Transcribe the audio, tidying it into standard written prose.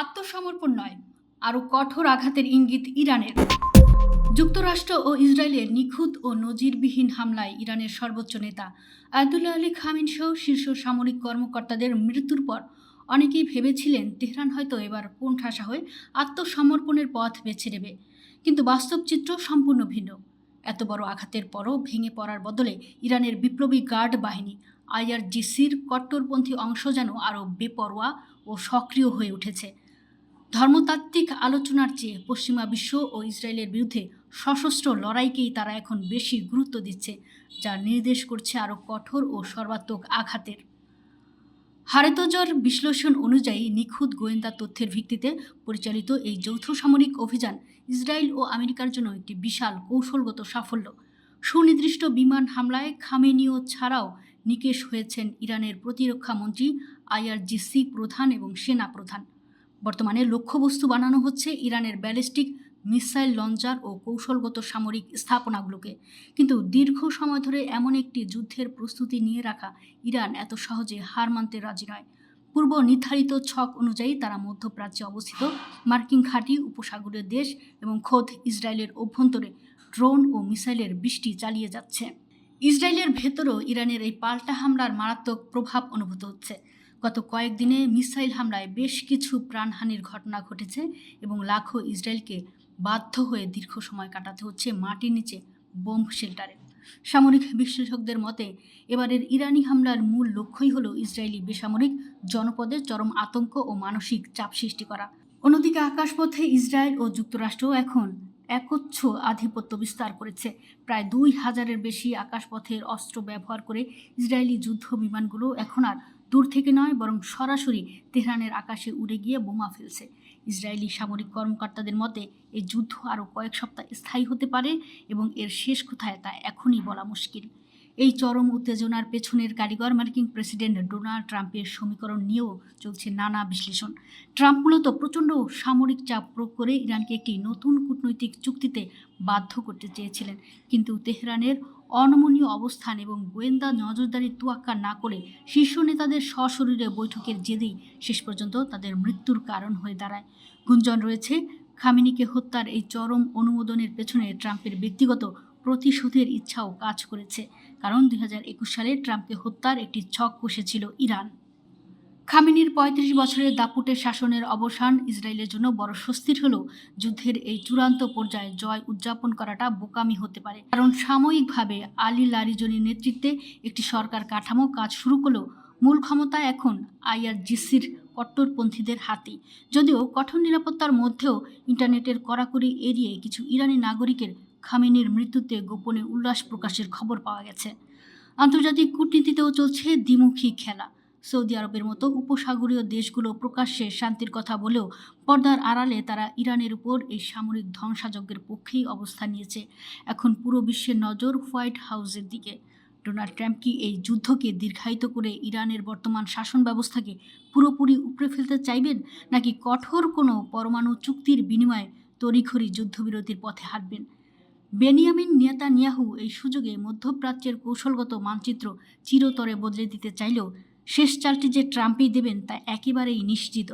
আত্মসমর্পণ নয়, আরও কঠোর আঘাতের ইঙ্গিত ইরানের। যুক্তরাষ্ট্র ও ইসরায়েলের নিখুঁত ও নজিরবিহীন হামলায় ইরানের সর্বোচ্চ নেতা আয়াতুল্লাহ আলী খামেনি সহ শীর্ষ সামরিক কর্মকর্তাদের মৃত্যুর পর অনেকেই ভেবেছিলেন তেহরান হয়তো এবার কোণঠাসা হয়ে আত্মসমর্পণের পথ বেছে নেবে। কিন্তু বাস্তব চিত্র সম্পূর্ণ ভিন্ন। এত বড় আঘাতের পরও ভেঙে পড়ার বদলে ইরানের বিপ্লবী গার্ড বাহিনী আইআরজিসির কট্টরপন্থী অংশ যেন আরও বেপরোয়া ও সক্রিয় হয়ে উঠেছে। ধর্মতাত্ত্বিক আলোচনার চেয়ে পশ্চিমা বিশ্ব ও ইসরায়েলের বিরুদ্ধে সশস্ত্র লড়াইকেই তারা এখন বেশি গুরুত্ব দিচ্ছে, যা নির্দেশ করছে আরও কঠোর ও সর্বাত্মক আঘাতের। হারেতজর বিশ্লেষণ অনুযায়ী নিখুঁত গোয়েন্দা তথ্যের ভিত্তিতে পরিচালিত এই যৌথ সামরিক অভিযান ইসরায়েল ও আমেরিকার জন্য একটি বিশাল কৌশলগত সাফল্য। সুনির্দিষ্ট বিমান হামলায় খামেনিও ছাড়াও নিকেশ হয়েছেন ইরানের প্রতিরক্ষা মন্ত্রী, আইআরজিসি প্রধান এবং সেনা প্রধান। বর্তমানে লক্ষ্যবস্তু বানানো হচ্ছে ইরানের ব্যালিস্টিক মিসাইল লঞ্চার ও কৌশলগত সামরিক স্থাপনাগুলোকে। কিন্তু দীর্ঘ সময় ধরে এমন একটি যুদ্ধের প্রস্তুতি নিয়ে রাখা ইরান এত সহজে হার মানতে রাজি নয়। পূর্ব নির্ধারিত ছক অনুযায়ী তারা মধ্যপ্রাচ্যে অবস্থিত মার্কিন ঘাঁটি, উপসাগরীয় দেশ এবং খোদ ইসরায়েলের অভ্যন্তরে ড্রোন ও মিসাইলের বৃষ্টি চালিয়ে যাচ্ছে। ইসরায়েলের ভেতরেও ইরানের এই পাল্টা হামলার মারাত্মক প্রভাব অনুভূত হচ্ছে। গত কয়েকদিনে মিসাইল হামলায় বেশ কিছু প্রাণহানির ঘটনা ঘটেছে এবং লাখো ইসরায়েলকে বাধ্য হয়ে দীর্ঘ সময় কাটাতে হচ্ছে মাটির নিচে বোম্ব শেল্টারে। সামরিক বিশ্লেষকদের মতে এবারের ইরানি হামলার মূল লক্ষ্যই হল ইসরায়েলি বেসামরিক জনপদে চরম আতঙ্ক ও মানসিক চাপ সৃষ্টি করা। অন্যদিকে আকাশপথে ইসরায়েল ও যুক্তরাষ্ট্র এখন একচ্ছ আধিপত্য বিস্তার করেছে। প্রায় 2000-এর বেশি আকাশপথের অস্ত্র ব্যবহার করে ইসরায়েলি যুদ্ধ বিমানগুলো এখন আর দূর থেকে নয়, বরং সরাসরি তেহরানের আকাশে উড়ে গিয়ে বোমা ফেলছে। ইসরায়েলি সামরিক কর্মকর্তাদের মতে এই যুদ্ধ আরও কয়েক সপ্তাহ স্থায়ী হতে পারে এবং এর শেষ কোথায় তা এখনই বলা মুশকিল। এই চরম উত্তেজনার পেছনের কারিগর মার্কিন প্রেসিডেন্ট ডোনাল্ড ট্রাম্পের সমীকরণ নিয়েও চলছে নানা বিশ্লেষণ। ট্রাম্প মূলত প্রচণ্ড সামরিক চাপ প্রয়োগ করে ইরানকে একটি নতুন কূটনৈতিক চুক্তিতে বাধ্য করতে চেয়েছিলেন, কিন্তু তেহরানের অনমনীয় অবস্থান এবং গোয়েন্দা নজরদারির তোয়াক্কা না করে শীর্ষ নেতাদের সশরীরে বৈঠকের জেদেই শেষ পর্যন্ত তাদের মৃত্যুর কারণ হয়ে দাঁড়ায়। গুঞ্জন রয়েছে খামেনিকে হত্যার এই চরম অনুমোদনের পেছনে ট্রাম্পের ব্যক্তিগত প্রতিশোধের ইচ্ছাও কাজ করেছে, কারণ 2021 সালে ট্রাম্পকে হত্যার একটি ছক কষেছিল ইরান। খামেনির 35 বছরের দাপুটের শাসনের অবসান ইসরায়েলের জন্য বড় স্বস্তির হলেও যুদ্ধের এই চূড়ান্ত পর্যায়ে জয় উদযাপন করাটা বোকামি হতে পারে, কারণ সাময়িকভাবে আলী লারিজনির নেতৃত্বে একটি সরকার কাঠামো কাজ শুরু করলেও মূল ক্ষমতা এখন আইআরজিসির কট্টরপন্থীদের হাতেই। যদিও কঠোর নিরাপত্তার মধ্যেও ইন্টারনেটের কড়াকড়ি এড়িয়ে কিছু ইরানি নাগরিকের খামেনির মৃত্যুতে গোপনে উল্লাস প্রকাশের খবর পাওয়া গেছে। আন্তর্জাতিক কূটনীতিতেও চলছে দ্বিমুখী খেলা। সৌদি আরবের মতো উপসাগরীয় দেশগুলো প্রকাশ্যে শান্তির কথা বলেও পর্দার আড়ালে তারা ইরানের উপর এই সামরিক ধ্বংসাযজ্ঞের পক্ষেই অবস্থান নিয়েছে। এখন পুরো বিশ্বের নজর হোয়াইট হাউসের দিকে। ডোনাল্ড ট্রাম্প কি এই যুদ্ধকে দীর্ঘায়িত করে ইরানের বর্তমান শাসন ব্যবস্থাকে পুরোপুরি উপড়ে ফেলতে চাইবেন, নাকি কঠোর কোনো পরমাণু চুক্তির বিনিময়ে তড়িঘড়ি যুদ্ধবিরতির পথে হাঁটবেন? বেনিয়ামিন নেতানিয়াহু এই সুযোগে মধ্যপ্রাচ্যের কৌশলগত মানচিত্র চিরতরে বদলে দিতে চাইলেও শেষ চালটি যে ট্রাম্পই দেবেন তা একেবারেই নিশ্চিত।